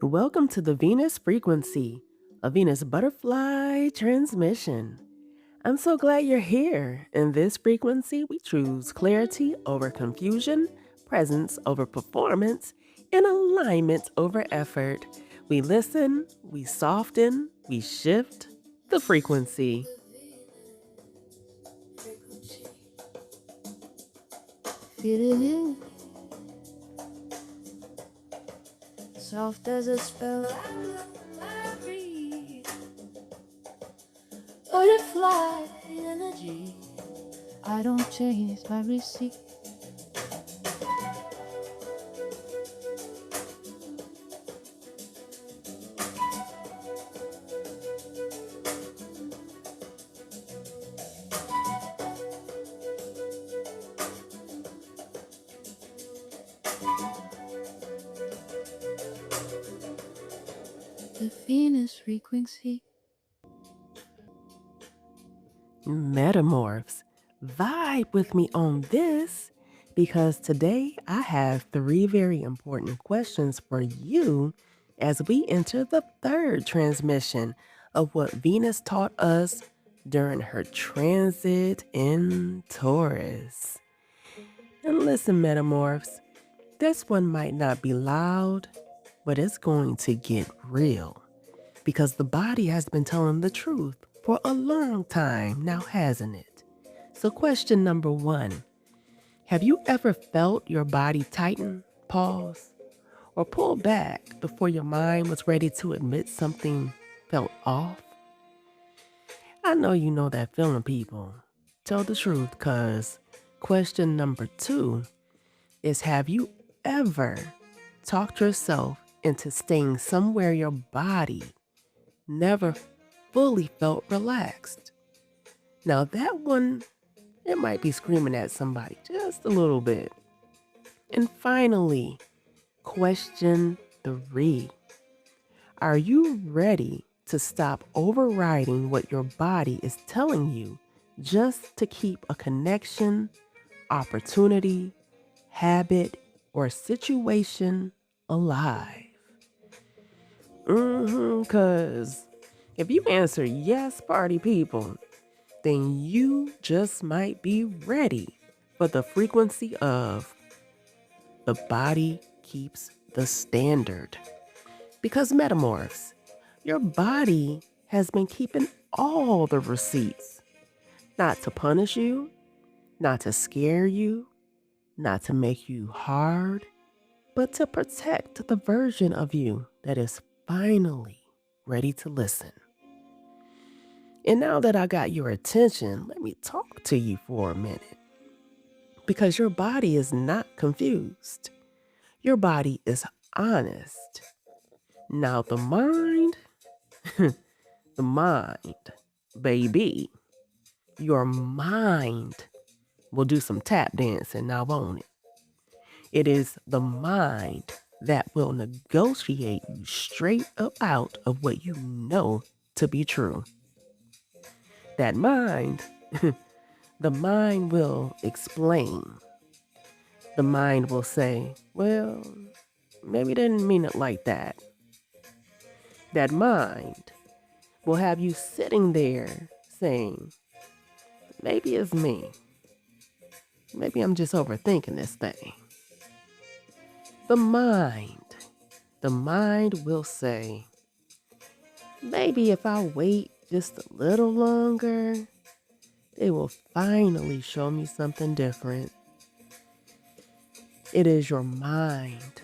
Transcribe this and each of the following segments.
Welcome to the Venus frequency, a Venus butterfly transmission. I'm so glad you're here. In this frequency, we choose clarity over confusion, presence over performance, and alignment over effort. We listen, we soften, we shift the frequency. Feel it, soft as a spell. I breathe. Butterfly energy. I don't change my receipt. The Venus frequency. Metamorphs, vibe with me on this because today I have three very important questions for you as we enter the third transmission of what Venus taught us during her transit in Taurus. And listen, Metamorphs, this one might not be loud, but it's going to get real because the body has been telling the truth for a long time now, hasn't it? So, question number one, have you ever felt your body tighten, pause, or pull back before your mind was ready to admit something felt off? I know you know that feeling, people. Tell the truth, because question number two is, have you ever talked yourself into staying somewhere your body never fully felt relaxed? Now that one, it might be screaming at somebody just a little bit. And finally, question three, are you ready to stop overriding what your body is telling you just to keep a connection, opportunity, habit, or situation alive? Because if you answer yes, party people, then you just might be ready for the frequency of the body keeps the standard. Because Metamorphs, your body has been keeping all the receipts, not to punish you, not to scare you, not to make you hard, but to protect the version of you that is finally ready to listen. And now that I got your attention, let me talk to you for a minute. Because your body is not confused. Your body is honest. Now the mind, the mind, baby, your mind will do some tap dancing now, won't it? It is the mind that will negotiate you straight up out of what you know to be true. That mind, the mind will explain. The mind will say, well, maybe they didn't mean it like that. That mind will have you sitting there saying, maybe it's me. Maybe I'm just overthinking this thing. The mind will say, maybe if I wait just a little longer, it will finally show me something different. It is your mind.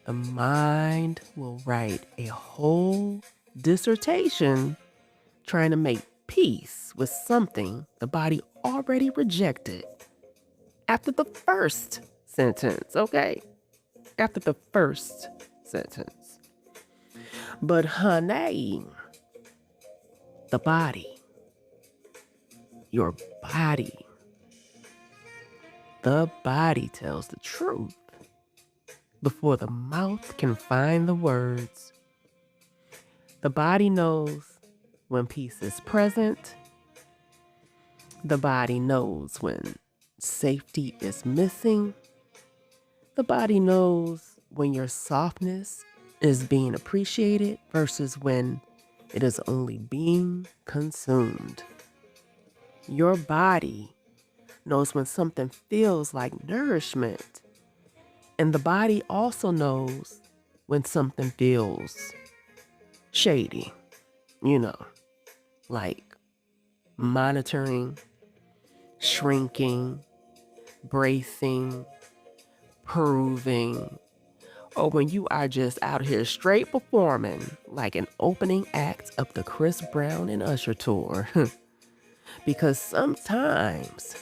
The mind will write a whole dissertation trying to make peace with something the body already rejected after the first sentence, okay? After the first sentence. But honey, the body, your body, the body tells the truth before the mouth can find the words. The body knows when peace is present. The body knows when safety is missing. The body knows when your softness is being appreciated versus when it is only being consumed. Your body knows when something feels like nourishment, and the body also knows when something feels shady, you know, like monitoring, shrinking, bracing, proving, or when you are just out here straight performing like an opening act of the Chris Brown and Usher tour. Because sometimes,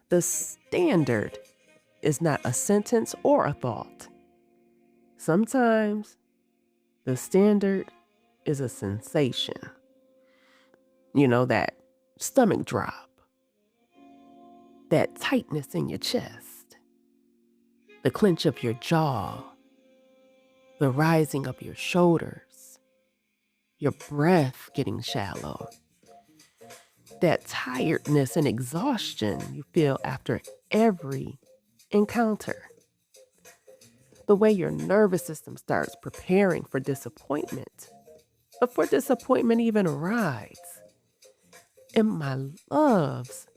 the standard is not a sentence or a thought. Sometimes the standard is a sensation. You know, that stomach drop, that tightness in your chest, the clench of your jaw, the rising of your shoulders, your breath getting shallow, that tiredness and exhaustion you feel after every encounter, the way your nervous system starts preparing for disappointment before disappointment even arrives. And my loves,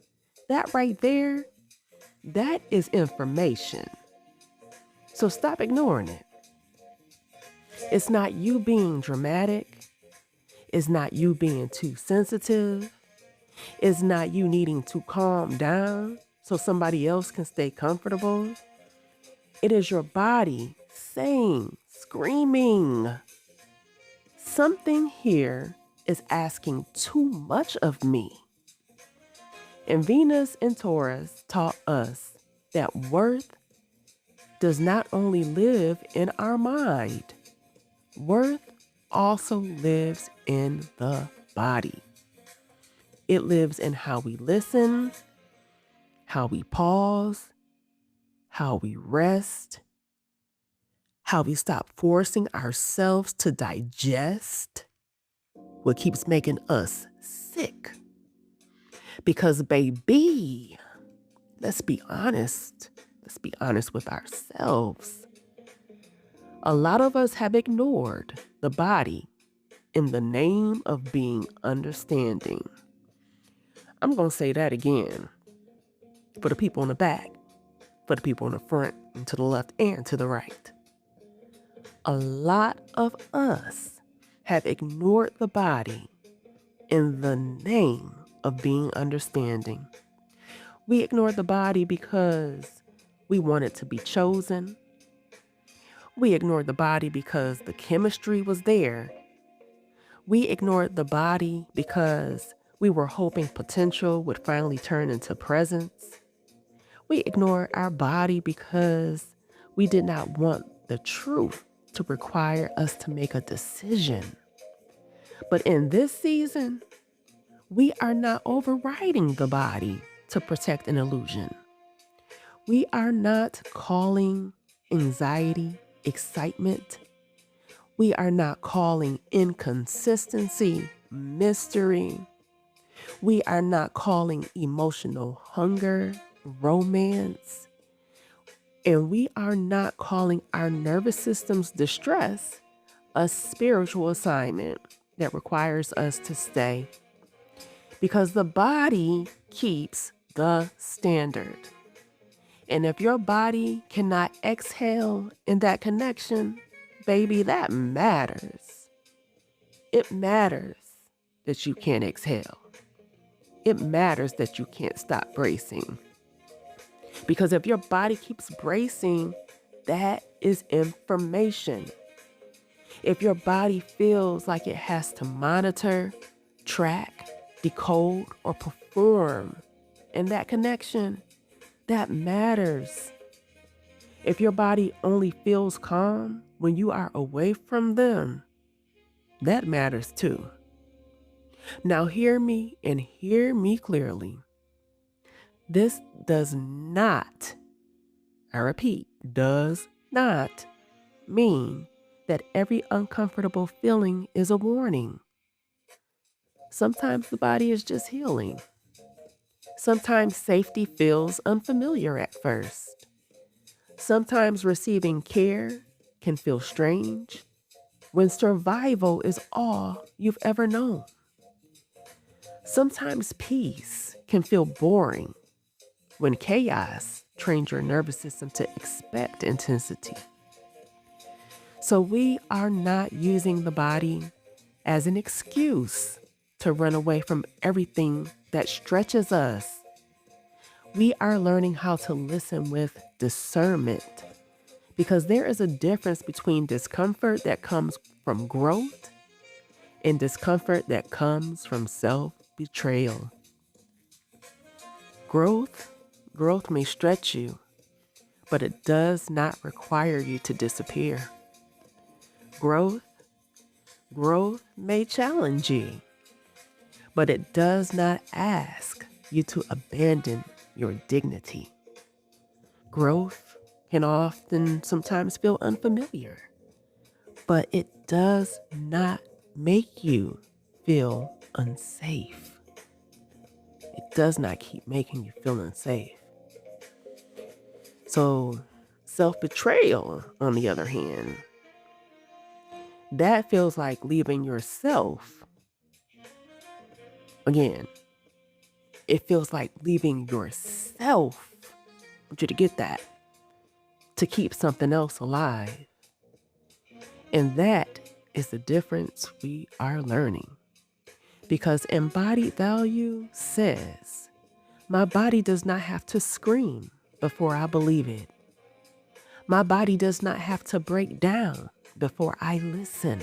that right there, that is information. So stop ignoring it. It's not you being dramatic. It's not you being too sensitive. It's not you needing to calm down so somebody else can stay comfortable. It is your body saying, screaming, something here is asking too much of me. And Venus and Taurus taught us that worth does not only live in our mind, worth also lives in the body. It lives in how we listen, how we pause, how we rest, how we stop forcing ourselves to digest what keeps making us sick. Because, baby, let's be honest. Let's be honest with ourselves. A lot of us have ignored the body in the name of being understanding. I'm going to say that again for the people in the back, for the people in the front, and to the left and to the right. A lot of us have ignored the body in the name of being understanding. We ignored the body because we wanted to be chosen. We ignored the body because the chemistry was there. We ignored the body because we were hoping potential would finally turn into presence. We ignored our body because we did not want the truth to require us to make a decision. But in this season, we are not overriding the body to protect an illusion. We are not calling anxiety excitement. We are not calling inconsistency mystery. We are not calling emotional hunger romance. And we are not calling our nervous system's distress a spiritual assignment that requires us to stay. Because the body keeps the standard. And if your body cannot exhale in that connection, baby, that matters. It matters that you can't exhale. It matters that you can't stop bracing. Because if your body keeps bracing, that is information. If your body feels like it has to monitor, track, decode, or perform in that connection, that matters. If your body only feels calm when you are away from them, that matters too. Now hear me and hear me clearly. This does not, I repeat, does not mean that every uncomfortable feeling is a warning. Sometimes the body is just healing. Sometimes safety feels unfamiliar at first. Sometimes receiving care can feel strange when survival is all you've ever known. Sometimes peace can feel boring when chaos trains your nervous system to expect intensity. So we are not using the body as an excuse to run away from everything that stretches us. We are learning how to listen with discernment because there is a difference between discomfort that comes from growth and discomfort that comes from self-betrayal. Growth may stretch you, but it does not require you to disappear. Growth, growth may challenge you, but it does not ask you to abandon your dignity. Growth can often sometimes feel unfamiliar, but it does not make you feel unsafe. It does not keep making you feel unsafe. So, self-betrayal, on the other hand, that feels like leaving yourself. Again, it feels like leaving yourself. I want you to get that. To keep something else alive. And that is the difference we are learning. Because embodied value says, my body does not have to scream before I believe it. My body does not have to break down before I listen.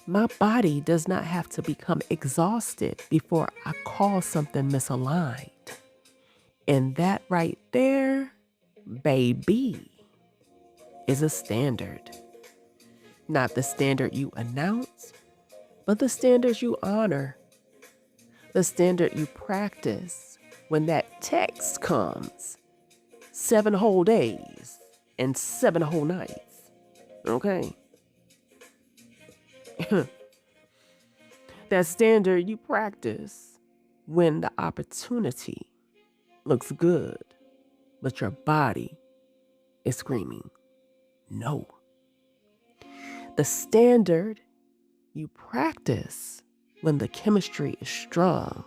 My body does not have to become exhausted before I call something misaligned. And that right there, baby, is a standard. Not the standard you announce, but the standards you honor. The standard you practice when that text comes 7 whole days and 7 whole nights. Okay? That standard you practice when the opportunity looks good, but your body is screaming no. The standard you practice when the chemistry is strong,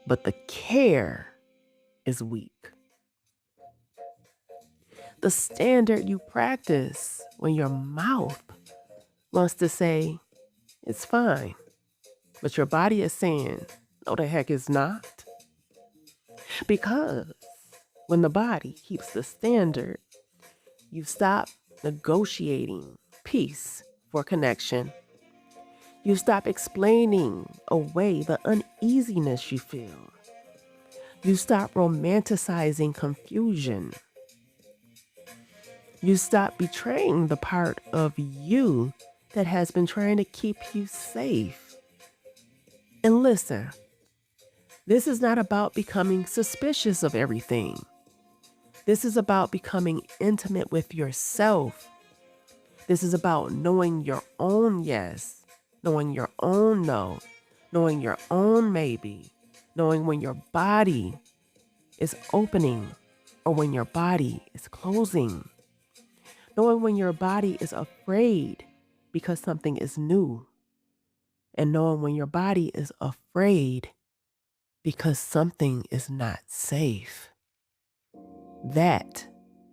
but the care is weak. The standard you practice when your mouth wants to say, it's fine, but your body is saying, no, the heck it's not. Because when the body keeps the standard, you stop negotiating peace for connection. You stop explaining away the uneasiness you feel. You stop romanticizing confusion. You stop betraying the part of you that has been trying to keep you safe. And listen, this is not about becoming suspicious of everything. This is about becoming intimate with yourself. This is about knowing your own yes, knowing your own no, knowing your own maybe, knowing when your body is opening or when your body is closing, knowing when your body is afraid because something is new, and knowing when your body is afraid because something is not safe. That,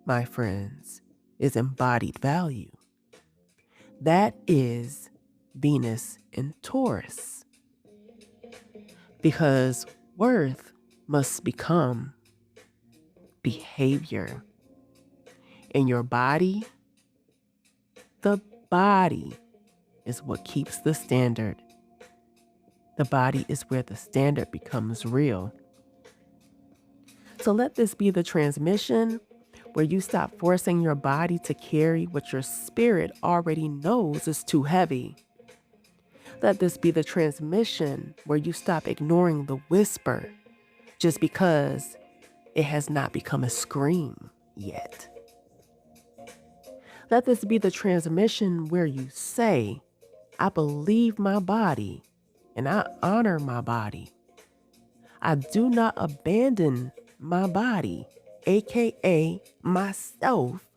my friends, is embodied value. That is Venus in Taurus. Because worth must become behavior. In your body, the body is what keeps the standard. The body is where the standard becomes real. So let this be the transmission where you stop forcing your body to carry what your spirit already knows is too heavy. Let this be the transmission where you stop ignoring the whisper just because it has not become a scream yet. Let this be the transmission where you say, I believe my body and I honor my body. I do not abandon my body aka myself,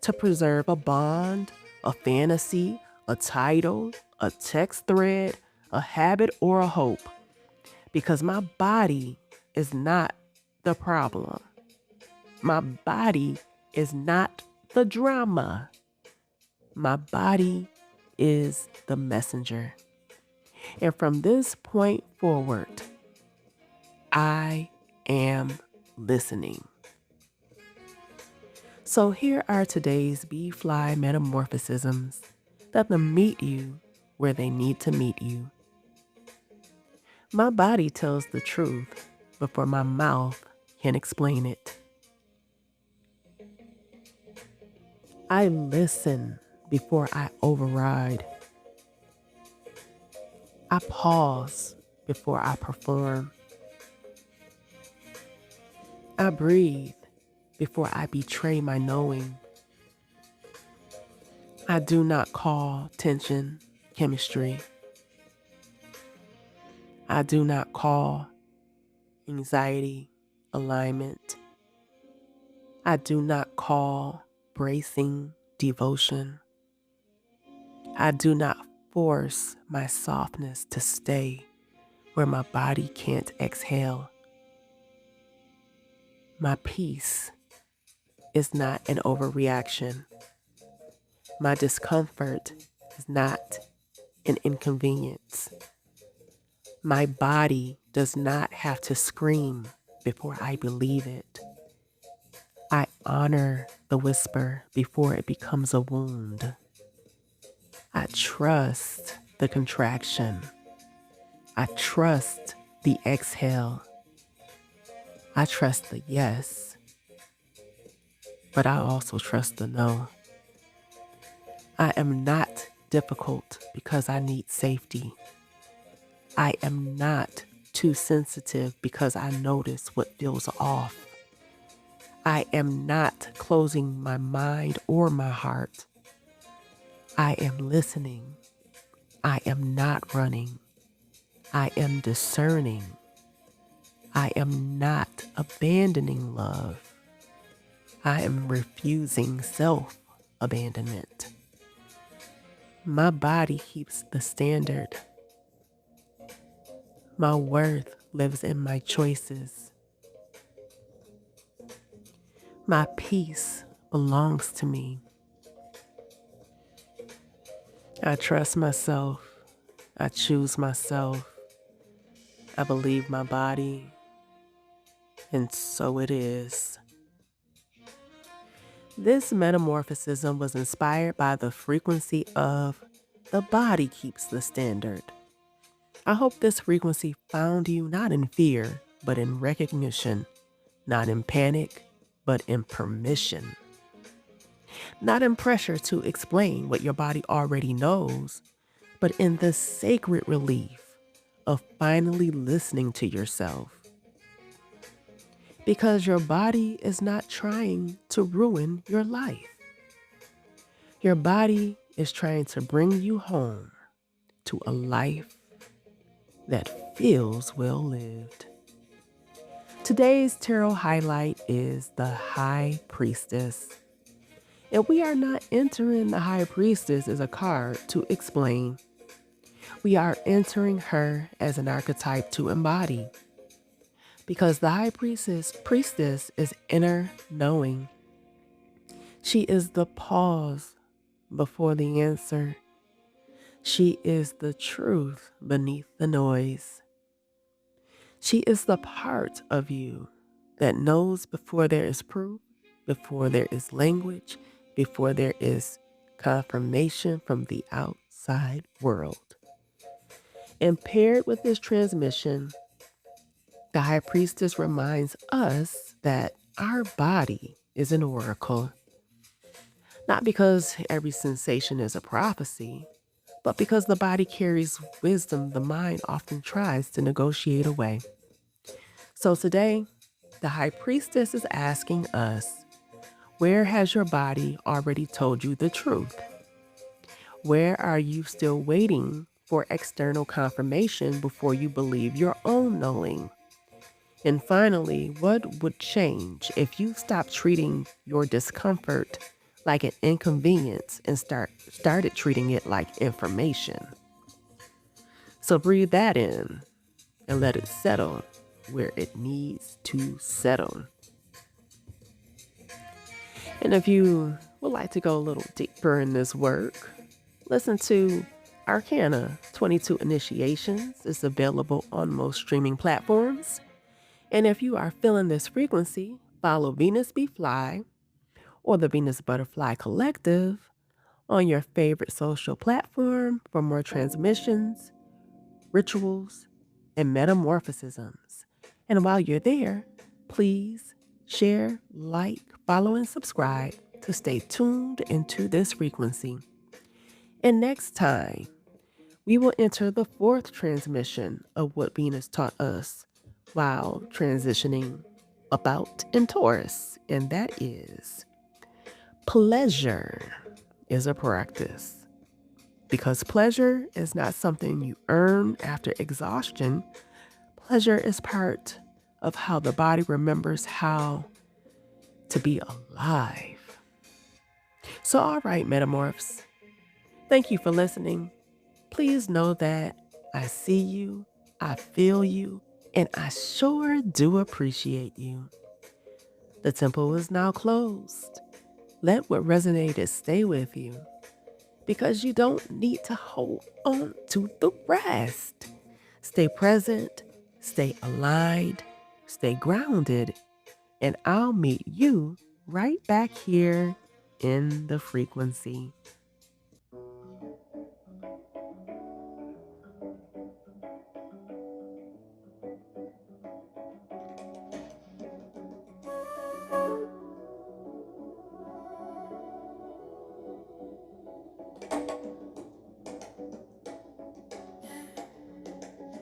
to preserve a bond, a fantasy, a title, a text thread, a habit, or a hope. Because my body is not the problem. My body is not the drama. My body is the messenger. And from this point forward, I am listening. So here are today's B.Fly metamorphosisms that will meet you where they need to meet you. My body tells the truth before my mouth can explain it. I listen before I override. I pause before I perform. I breathe before I betray my knowing. I do not call tension chemistry. I do not call anxiety alignment. I do not call bracing devotion. I do not force my softness to stay where my body can't exhale. My peace is not an overreaction. My discomfort is not an inconvenience. My body does not have to scream before I believe it. I honor the whisper before it becomes a wound. I trust the contraction. I trust the exhale. I trust the yes, but I also trust the no. I am not difficult because I need safety. I am not too sensitive because I notice what feels off. I am not closing my mind or my heart. I am listening. I am not running. I am discerning. I am not abandoning love. I am refusing self-abandonment. My body keeps the standard. My worth lives in my choices. My peace belongs to me. I trust myself. I choose myself. I believe my body. And so it is. This metamorphism was inspired by the frequency of the body keeps the standard. I hope this frequency found you not in fear, but in recognition, not in panic, but in permission, not in pressure to explain what your body already knows, but in the sacred relief of finally listening to yourself. Because your body is not trying to ruin your life. Your body is trying to bring you home to a life that feels well lived. Today's tarot highlight is the High Priestess. And we are not entering the High Priestess as a card to explain. We are entering her as an archetype to embody. Because the High Priestess is inner knowing. She is the pause before the answer. She is the truth beneath the noise. She is the part of you that knows before there is proof, before there is language, before there is confirmation from the outside world. And paired with this transmission, the High Priestess reminds us that our body is an oracle. Not because every sensation is a prophecy, but because the body carries wisdom the mind often tries to negotiate away. So today, the High Priestess is asking us, where has your body already told you the truth? Where are you still waiting for external confirmation before you believe your own knowing? And finally, what would change if you stopped treating your discomfort like an inconvenience and started treating it like information? So breathe that in and let it settle where it needs to settle. And if you would like to go a little deeper in this work, listen to Arcana 22 Initiations. It's available on most streaming platforms. And if you are feeling this frequency, follow Venus B.Fly or the Venus Butterfly Collective on your favorite social platform for more transmissions, rituals, and metamorphosisms. And while you're there, please share, like, follow, and subscribe to stay tuned into this frequency. And next time, we will enter the fourth transmission of what Venus taught us while transitioning about in Taurus, and that is pleasure is a practice. Because pleasure is not something you earn after exhaustion. Pleasure is part of how the body remembers how to be alive. So, all right, Metamorphs, thank you for listening. Please know that I see you, I feel you, and I sure do appreciate you. The temple is now closed. Let what resonated stay with you because you don't need to hold on to the rest. Stay present, stay aligned, stay grounded, and I'll meet you right back here in the frequency.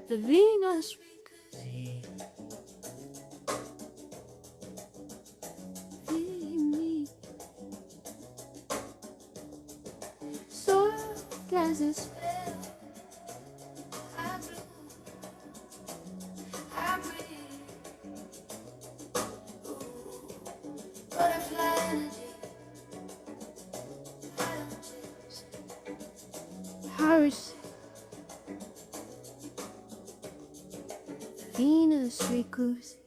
The Venus frequency. Feeling me. Soft as a spell. I breathe. I breathe. Butterfly energy. I don't chase. Harris. Venus frequency.